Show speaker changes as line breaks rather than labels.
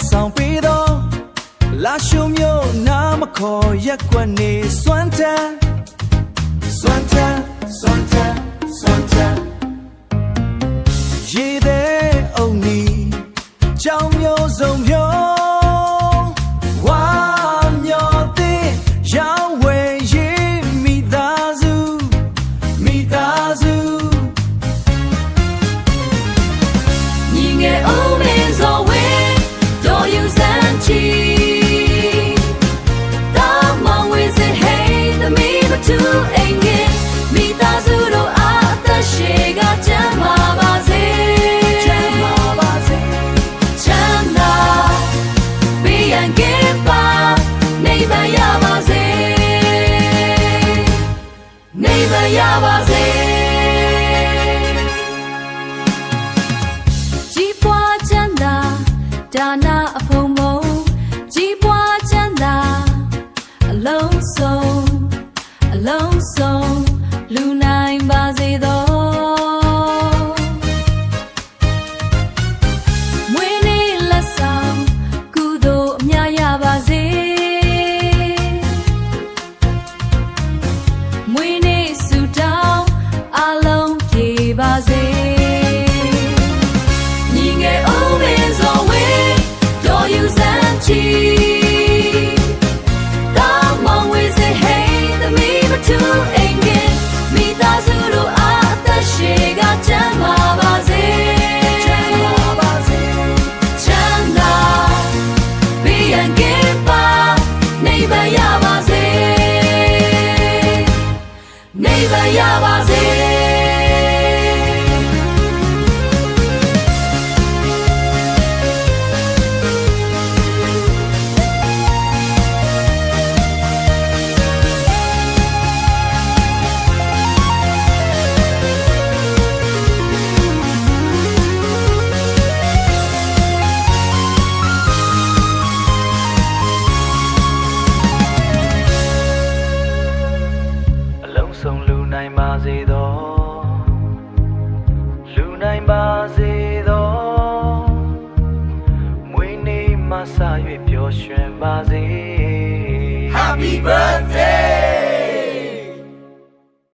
ဆောင်ပေးတော့လာရှုံမျိုးနာမခေါ်ရက်ကွက်နေစွမ်းတန်းရေတဲ့အုံနီကြောင်မျိုးစုံမျိုးဝါမျောသေးရောင်းဝယ်ရေးမိသားစု
ညီငယ်ဦးမင်းစောဝင်းတော်ယူစမ်းချီတောင်းမောင်ဝေးစေဟေးသမီးမတူအိမ်ငယ်မိသားစုတို့အားအသက်ရှည်ကကျန်းမာပါစေချမ်းသာဘေးရန်ကင်းပါနိဗ္ဗာန်ရပါစေကြီးပွားချမ်းသာဒါနအဖုံဖုံကြီးပွားချမ်းသာအလုံးစုံလူနိုင်ပါစေသောမွေးနေ့လက်ဆောင်ကုသိုလ်အများရပါစေမွေးနေ့ဆုတောင်းအလုံးပြေပါစေညီငယ်ဦးမင်းစောဝင်းတော်ယူစမ်းချီတောင်းမောင်ဝေးစေဟေးသမီးမတူအိမ်ငယ်မိသားစုတို့အားအသက်ရှည်ကကျန်းမာပါစေချမ်းသာဘေးရန်ကင်းပါနိဗ္ဗာန်ရပါစေ
အလုံးစုံလူနိုင်ပါစေသောမွေးနေ့မှစ၍ပျော်ရွှင်ပါစေ
Happy birthday